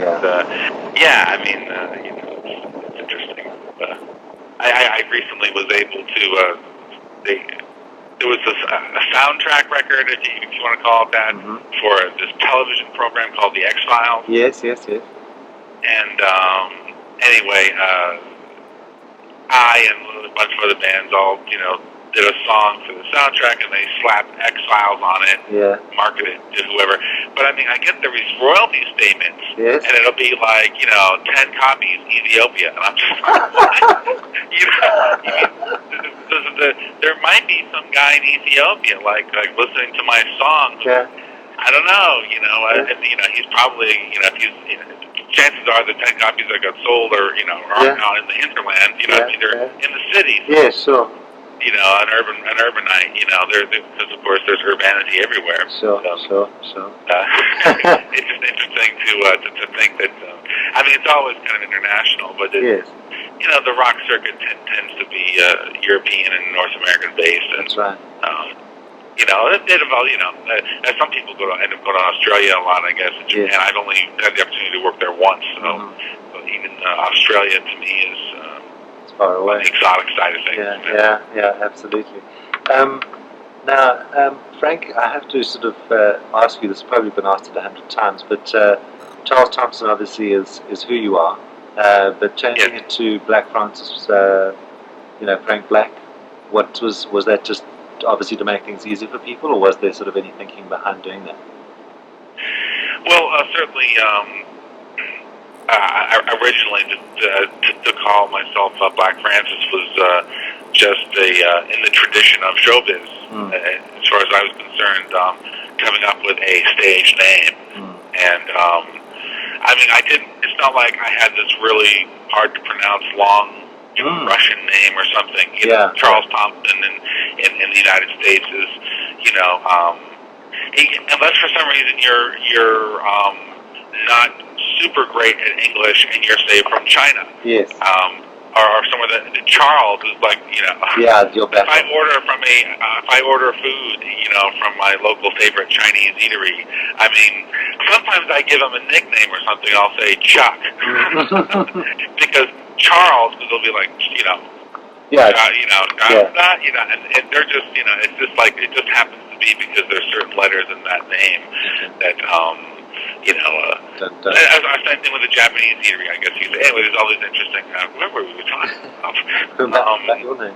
yeah, I mean, it's interesting. I recently was able to. There was a soundtrack record, if you want to call it that, for this television program called The X-Files. Yes. And anyway, I and a bunch of other bands all, did a song for the soundtrack, and they slapped X-Files on it, marketed it to whoever. But I mean, I get these royalty statements, and it'll be like, 10 copies, Ethiopia, and I'm just like, there might be some guy in Ethiopia, like listening to my song. I don't know, he's probably, chances are the 10 copies that got sold are, aren't out in the hinterland, they're in the cities. Yeah, sure. An urbanite, because of course there's urbanity everywhere. Sure. It's just interesting to think that, I mean, it's always kind of international, but the rock circuit tends to be European and North American based. And, that's right. Some people end up going to Australia a lot, I guess, and Japan. I've only had the opportunity to work there once, so but even Australia to me is far away. On the exotic side of things. Yeah, absolutely. Now, Frank, I have to sort of ask you, this has probably been asked 100 times, but Charles Thompson obviously is who you are, but changing it to Black Francis, Frank Black, was that just obviously to make things easy for people, or was there sort of any thinking behind doing that? Well, certainly, originally to call myself Black Francis was just in the tradition of showbiz, as far as I was concerned, coming up with a stage name. And I mean, it's not like I had this really hard to pronounce long Russian name or something. Charles Thompson in the United States is, unless for some reason you're not super great at English and you're, say, from China. Yes. Or somewhere that Charles is like, you're back. If I order food, from my local favorite Chinese eatery, I mean, sometimes I give them a nickname or something. I'll say Chuck, because Charles, because they'll be like, and they're just, it's just like, it just happens to be because there's certain letters in that name that, same thing with the Japanese eatery, I guess you say. Anyway, there's all these interesting, where were we talking about? Your name.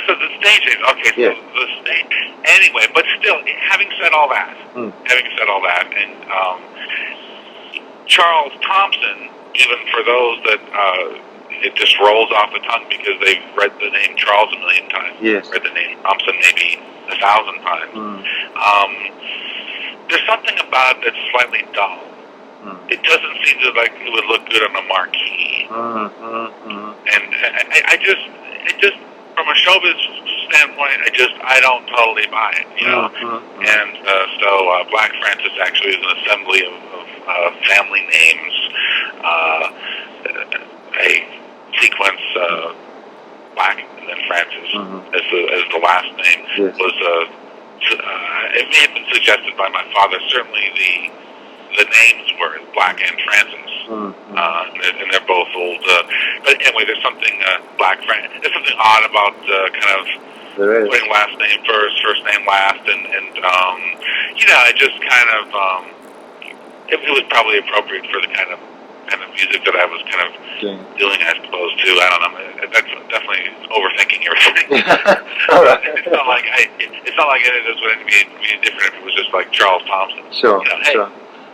So the stage name, okay, so the stage, anyway, but still, having said all that, and Charles Thompson, even for those that it just rolls off the tongue because they've read the name Charles a million times, read the name Thompson maybe 1,000 times, there's something about it that's slightly dull. It doesn't seem to like it would look good on a marquee. And I just from a showbiz standpoint, I don't totally buy it, And so Black Francis actually is an assembly of family names, a sequence, Black and then Francis as the last name was. It may have been suggested by my father. Certainly, the names were Black and Francis, and they're both old. But anyway, there's something There's something odd about kind of putting last name first name last, and it just kind of it was probably appropriate for the kind of music that I was kind of doing, I suppose, too. I don't know. That's definitely overthinking everything. It's not like any of this would be different if it was just like Charles Thompson. Sure.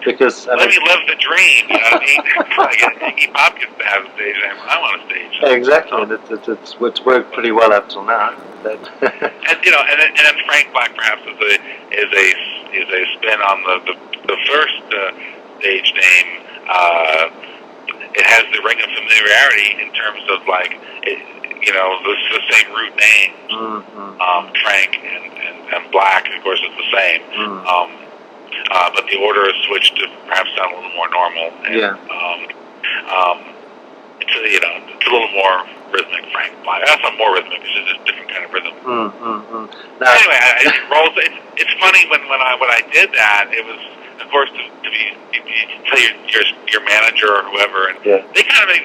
Because let me live the dream. You know what I mean? Like Iggy Pop gets to have a stage name. I want a stage name. Exactly, and it's worked pretty well up till now. and then Frank Black perhaps is a spin on the first stage name. It has the ring of familiarity in terms of like, the same root name. Frank and Black, of course, is the same. But the order is switched to perhaps sound a little more normal. And, it's a little more rhythmic, Frank Black. That's not more rhythmic. It's just a different kind of rhythm. Now, anyway, it's funny when I did that. It was course, to tell your manager or whoever, and they kind of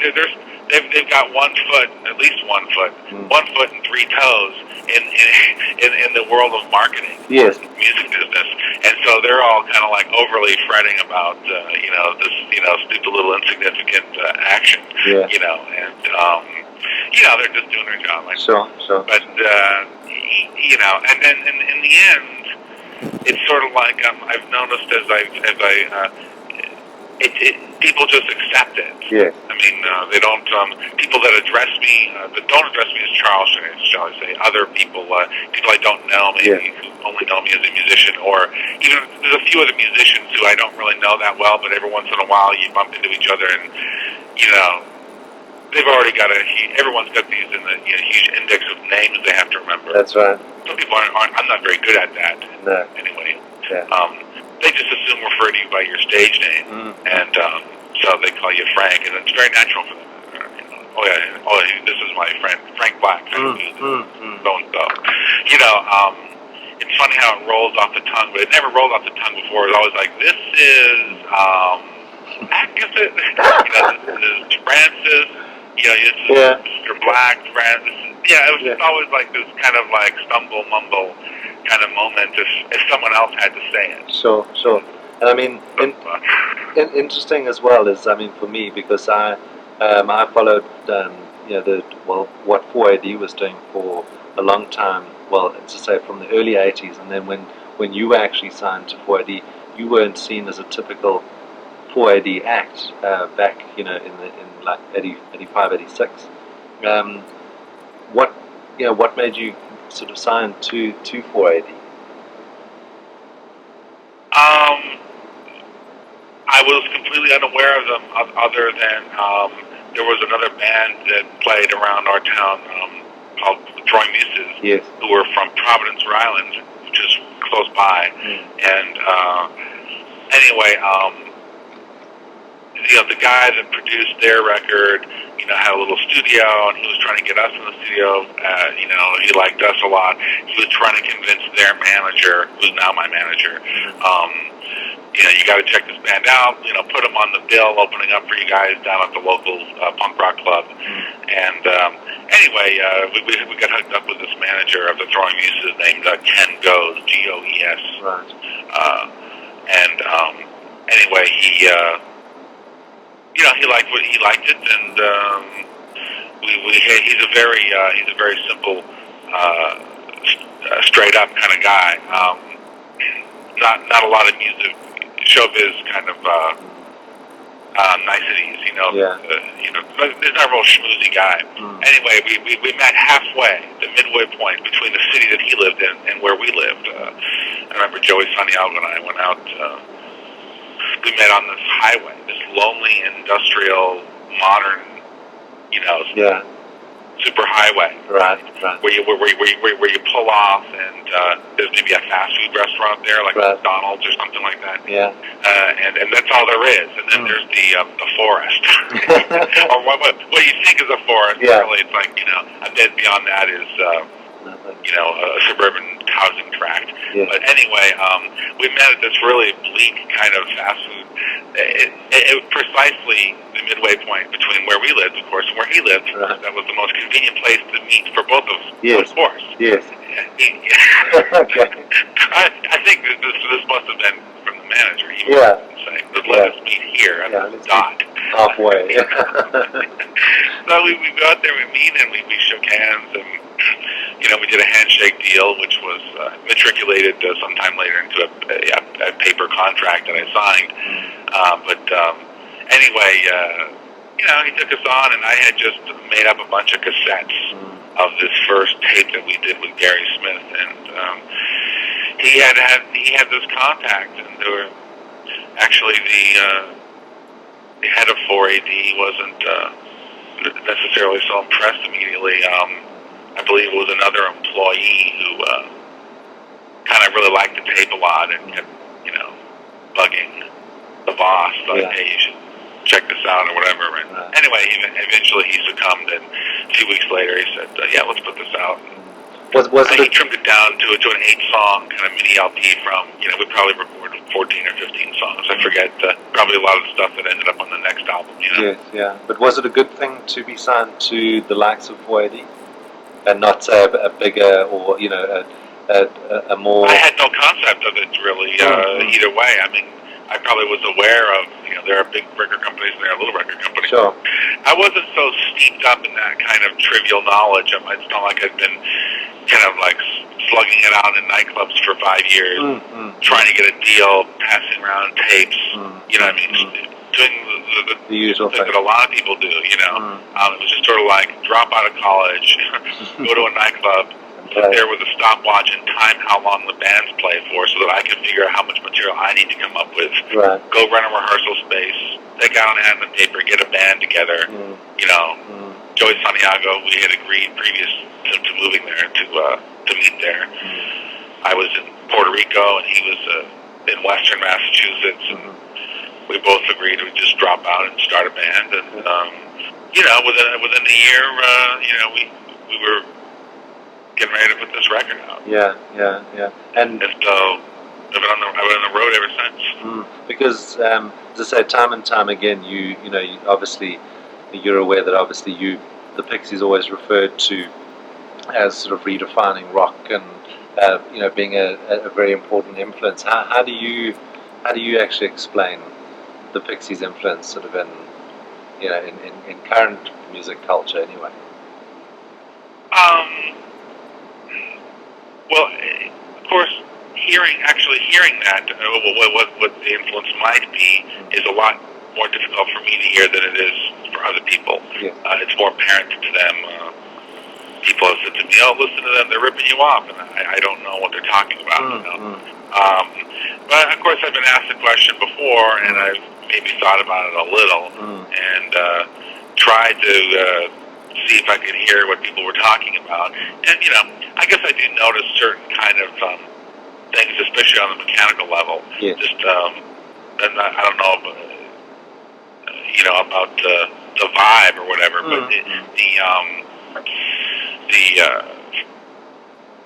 they've got 1 foot, at least 1 foot, 1 foot and 3 toes in the world of marketing, music business, and so they're all kind of like overly fretting about this stupid little insignificant action, and they're just doing their job. Sure. But and then in the end, it's sort of like I've noticed people just accept it. Yes. I mean, they don't. People that address me, that don't address me as Charles, shall I say? Other people, people I don't know, maybe who only know me as a musician, or even there's a few other musicians who I don't really know that well, but every once in a while you bump into each other, and they've already got everyone's got these in the huge index of names they have to remember. That's right. Some people aren't. I'm not very good at that. No. Anyway. Yeah. They just assume refer to you by your stage name, and so they call you Frank, and it's very natural for them. This is my friend Frank Black. So and so. It's funny how it rolls off the tongue, but it never rolled off the tongue before. It was always like, this is Agatha, this is Francis. This is Mr. Black, Francis. Yeah, it was just always like this kind of like stumble mumble kind of moment if someone else had to say it. Sure. And I mean, interesting as well is, I mean, for me, because I followed, what 4AD was doing for a long time. Well, to say from the early '80s, and then when you were actually signed to 4AD, you weren't seen as a typical 4AD act back, in like 85, 86. What made you sort of sign to 4AD? I was completely unaware of them, other than there was another band that played around our town called Throwing Muses, who were from Providence, Rhode Island, which is close by. And anyway, the guy that produced their record, had a little studio, and he was trying to get us in the studio. He liked us a lot. He was trying to convince their manager, who's now my manager, you got to check this band out. Put them on the bill, opening up for you guys down at the local punk rock club. And anyway, we got hooked up with this manager of the Throwing Muses named Ken Goes, Goes. Right. Anyway, he he liked it, and he's a very simple, straight up kind of guy. Not a lot of music, showbiz kind of niceties, there's not a real schmoozy guy. Anyway, we met halfway, the midway point between the city that he lived in and where we lived. I remember Joey Santiago and I went out. We met on this highway, this lonely, industrial, modern, super highway. Right. Where you pull off, and there's maybe a fast food restaurant there, like McDonald's or something like that. Yeah. And that's all there is. And then there's the forest, or what you think is a forest. Really, it's like a bit beyond that is a suburban housing tract. But anyway, we met at this really bleak kind of fast food. It precisely the midway point between where we lived, of course, and where he lived. That was the most convenient place to meet for both of us, of course. Yes. I think this must have been from the manager. He would say, let us meet here at the dot. Halfway. So we go out there, we meet, and we shook hands, and we did a handshake deal, which was matriculated sometime later into a paper contract that I signed. Anyway, he took us on, and I had just made up a bunch of cassettes of this first tape that we did with Gary Smith, and he had this contact, and there were actually the head of 4AD wasn't necessarily so impressed immediately. I believe it was another employee who kind of really liked the tape a lot and kept, bugging the boss, like, hey, you should check this out or whatever. And anyway, eventually he succumbed, and a few weeks later he said, let's put this out. He trimmed it down to an 8-song kind of mini LP from, we probably recorded 14 or 15 songs. I forget, probably a lot of the stuff that ended up on the next album, you know? Yes, yeah. But was it a good thing to be signed to the likes of 480 and not say a bigger or, you know, a more... I had no concept of it really either way. I mean, I probably was aware of, you know, there are big record companies and there are little record companies. Sure. I wasn't so steeped up in that kind of trivial knowledge. It's not like I'd been kind of like slugging it out in nightclubs for 5 years, trying to get a deal, passing around tapes, you know what I mean? Doing the usual thing that a lot of people do, you know. It was just sort of like drop out of college, go to a nightclub, sit there with a stopwatch and time how long the bands play for so that I can figure out how much material I need to come up with. Right. Go run a rehearsal space, take out an ad and paper, get a band together, you know. Joey Santiago, we had agreed previous to moving there to meet there. I was in Puerto Rico and he was in Western Massachusetts, and we both agreed we'd just drop out and start a band. And you know, within the year, you know, we were getting ready to put this record out. Yeah. And so I've been on the road ever since. Because as I say, time and time again, you know, obviously you're aware that obviously the Pixies always referred to as sort of redefining rock and you know, being a very important influence. How do you actually explain the Pixies' influence sort of in, you know, in current music culture anyway? Well, of course, hearing that what the influence might be is a lot more difficult for me to hear than it is for other people. Yeah. It's more apparent to them. People have said to me, "Oh, listen to them; they're ripping you off," and I don't know what they're talking about. You know? But of course, I've been asked the question before, and I've maybe thought about it a little, and tried to see if I could hear what people were talking about. And you know, I guess I do notice certain kind of things, especially on the mechanical level. Yeah. Just and I don't know, you know, about the vibe or whatever, but the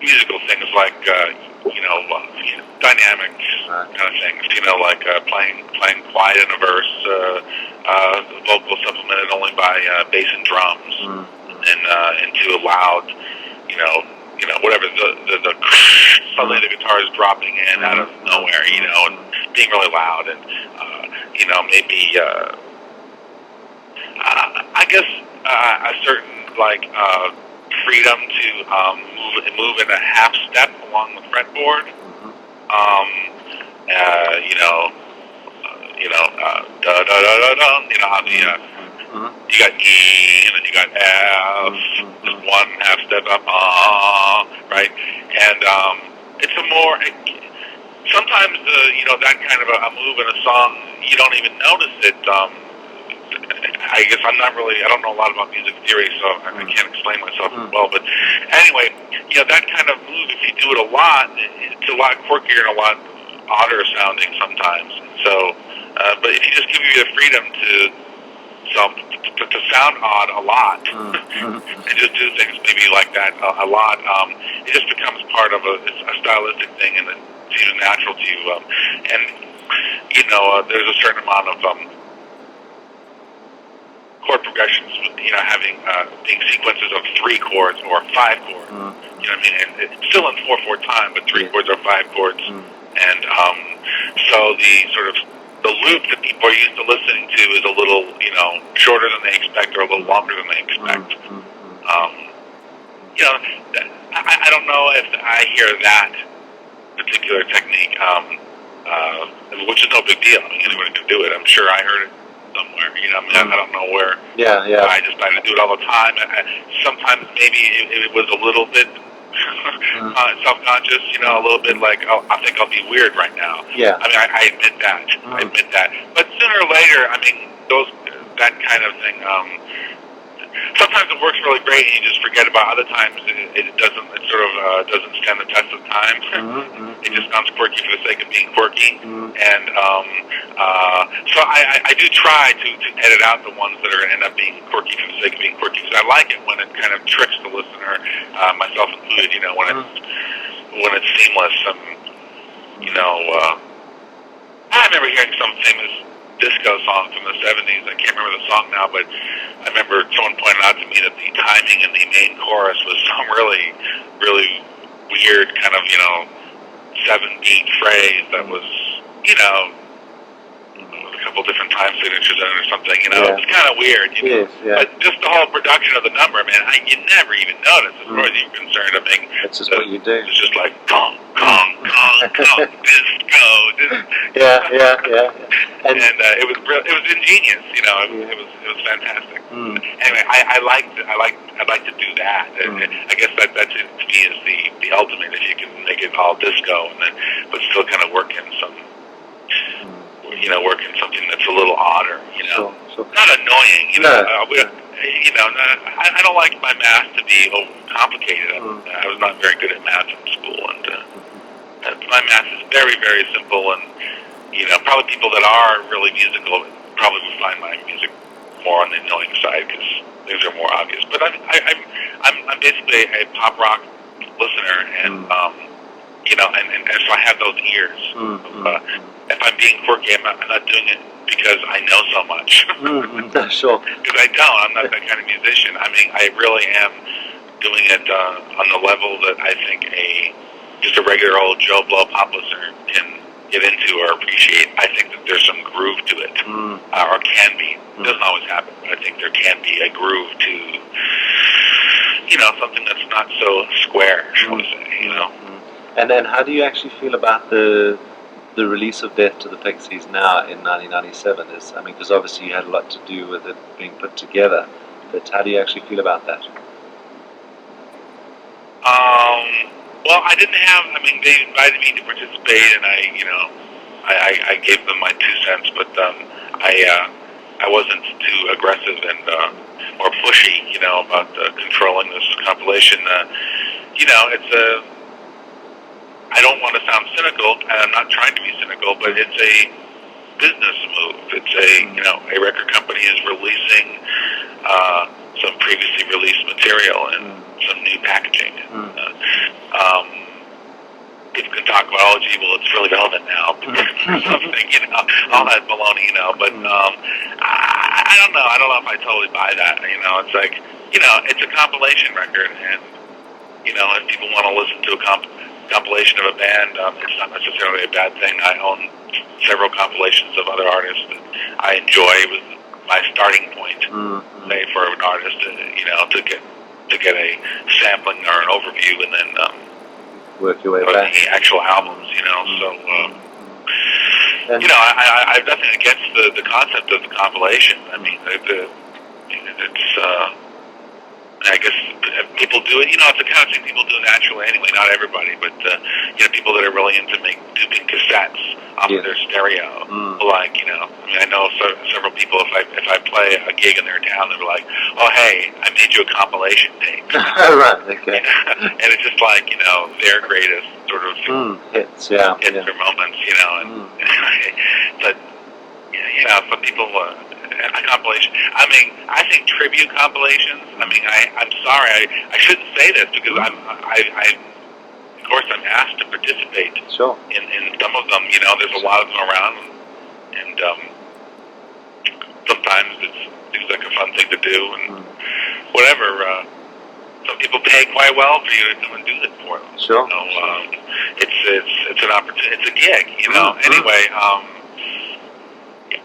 musical things like you know, dynamic kind of things. You know, like playing quiet in a verse, vocal supplemented only by bass and drums, and into a loud, you know, whatever the suddenly the guitar is dropping in out of nowhere, you know, and being really loud, and you know, maybe I guess a certain like freedom to move in a half step along the fretboard. Da da da da da. You know how the you got E and then you got F, just one half step up, right? And it's a more. Sometimes you know, that kind of a move in a song, you don't even notice it. I guess I don't know a lot about music theory, so I can't explain myself as well. But anyway, you know, that kind of move, if you do it a lot, it's a lot quirkier and a lot odder sounding sometimes. So, but if you just give you the freedom to sound odd a lot, and just do things maybe like that a lot, it just becomes part of a stylistic thing, and it seems natural to you. And you know, there's a certain amount of chord progressions, you know, having being sequences of 3 chords or 5 chords. You know what I mean? And it's still in 4/4 time, but 3 chords or 5 chords. And so the sort of the loop that people are used to listening to is a little, you know, shorter than they expect or a little longer than they expect. You know, I don't know if I hear that particular technique, which is no big deal. I mean, anyone can do it. I'm sure I heard it somewhere, you know. I mean, I don't know where. Yeah. I just do it all the time. Sometimes maybe it was a little bit self-conscious, you know, a little bit like, oh, I think I'll be weird right now. Yeah. I mean, I admit that. I admit that. But sooner or later, I mean, that kind of thing. Sometimes it works really great, and you just forget about. Other times, it doesn't. It sort of doesn't stand the test of time. It just sounds quirky for the sake of being quirky, and so I do try to edit out the ones that are going to end up being quirky for the sake of being quirky, because I like it when it kind of tricks the listener, myself included. You know, when it's seamless, and you know. remember hearing some famous disco song from the 70s. I can't remember the song now, but I remember someone pointed out to me that the timing in the main chorus was some really, really weird kind of, 7-beat phrase that was, a couple different time signatures in it or something, It was kind of weird, Yes, yeah. But just the whole production of the number, man, you never even notice as far as you're concerned. I mean, that's just what you do. It's just like, gong, gong, gong, gong, disco. Yeah. And it was ingenious, It was fantastic. Anyway, I'd like to do that. And I guess that to me is the ultimate. If you can make it all disco but still kind of work in something that's a little odder, Sure. Not annoying, No. I don't like my math to be complicated. I was not very good at math in school, and my math is very, very simple. And probably people that are really musical probably would find my music more on the annoying side because things are more obvious. But I'm basically a pop rock listener, and and so I have those ears. If I'm being quirky, I'm not doing it because I know so much. Sure. Because I don't. I'm not that kind of musician. I mean, I really am doing it on the level that I think just a regular old Joe Blow pop listener can get into or appreciate. I think that there's some groove to it, or can be. It doesn't always happen, but I think there can be a groove to, something that's not so square, shall we say, And then how do you actually feel about the release of Death to the Pixies now in 1997? Because obviously you had a lot to do with it being put together, but how do you actually feel about that? Well, I didn't have, they invited me to participate, and I gave them my 2 cents, but I wasn't too aggressive and or pushy, about controlling this compilation. I don't want to sound cynical, and I'm not trying to be cynical, but it's a business move. It's a record company is releasing some previously released material and some new packaging. People can talk about, well, it's really relevant now, or something, all that baloney, but I don't know. I don't know if I totally buy that. It's like, it's a compilation record, and if people want to listen to a compilation of a band, it's not necessarily a bad thing. I own several compilations of other artists that I enjoy. It was my starting point, say, for an artist, to get a sampling or an overview, and then work your way back. The actual albums, So, I'm nothing against the concept of the compilation. I mean, it's. I guess people do it. It's the kind of thing people do naturally anyway. Not everybody, but people that are really into duping cassettes off of their stereo. I know several people. If I play a gig in their town, they'll be like, "Oh, hey, I made you a compilation tape." Right. Okay. And it's just like their greatest sort of hits, yeah, or moments, but some people. A compilation. I think tribute compilations. I'm sorry. I shouldn't say this because of course, I'm asked to participate. Sure. In some of them, there's a lot of them around, and sometimes it seems like a fun thing to do, and whatever. Some people pay quite well for you to come and do this for them. Sure. It's an opportunity. It's a gig. Anyway.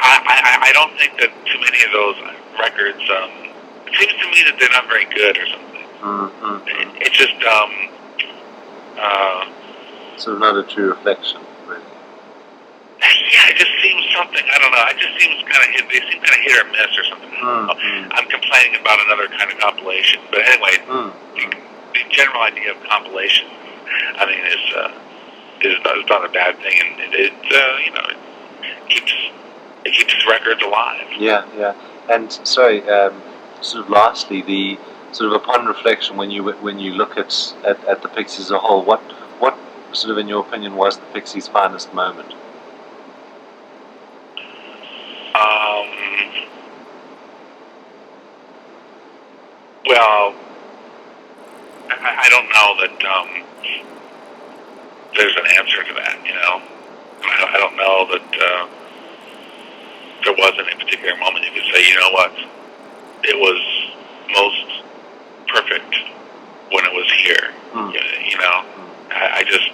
I don't think that too many of those records, it seems to me that they're not very good or something. It's just, so not a true reflection, really. Yeah, it just seems something, I don't know, it just seems they seem kind of hit or miss or something. I'm complaining about another kind of compilation, but anyway, the general idea of compilation, is not a bad thing, and it keeps records alive. Yeah. And sorry, sort of lastly, the sort of upon reflection, when you look at the Pixies as a whole, what sort of, in your opinion, was the Pixies' finest moment? Well, I don't know that there's an answer to that. I don't know that there was any particular moment you could say, you know what, it was most perfect when it was here. You know, I guess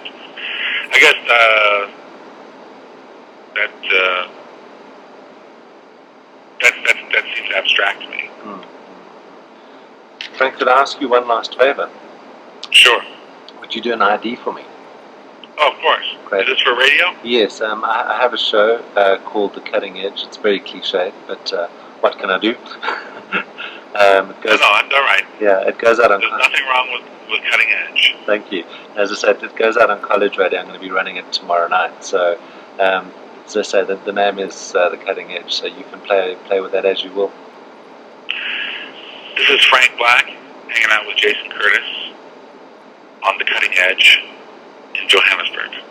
that seems abstract to me. Frank, could I ask you one last favor? Sure. Would you do an ID for me? Oh, of course. Great. Is this for radio? Yes, I have a show called The Cutting Edge. It's very cliche, but what can I do? It goes, no, that's all right. Yeah, it goes out on... There's nothing wrong with Cutting Edge. Thank you. As I said, it goes out on college radio. I'm going to be running it tomorrow night. So, as I say, the name is The Cutting Edge, so you can play with that as you will. This is Frank Black, hanging out with Jason Curtis on The Cutting Edge in Johannesburg.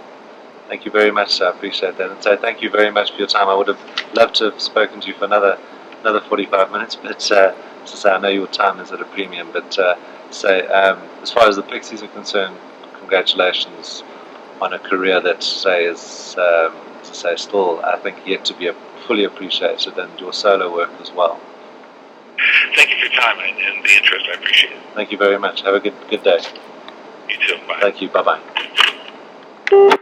Thank you very much, sir. I appreciate that. And so thank you very much for your time. I would have loved to have spoken to you for another 45 minutes, but as I say, I know your time is at a premium. But as far as the Pixies are concerned, congratulations on a career that, is still, I think, yet to be fully appreciated, and your solo work as well. Thank you for your time and the interest. I appreciate it. Thank you very much. Have a good day. You too. Bye. Thank you. Bye-bye.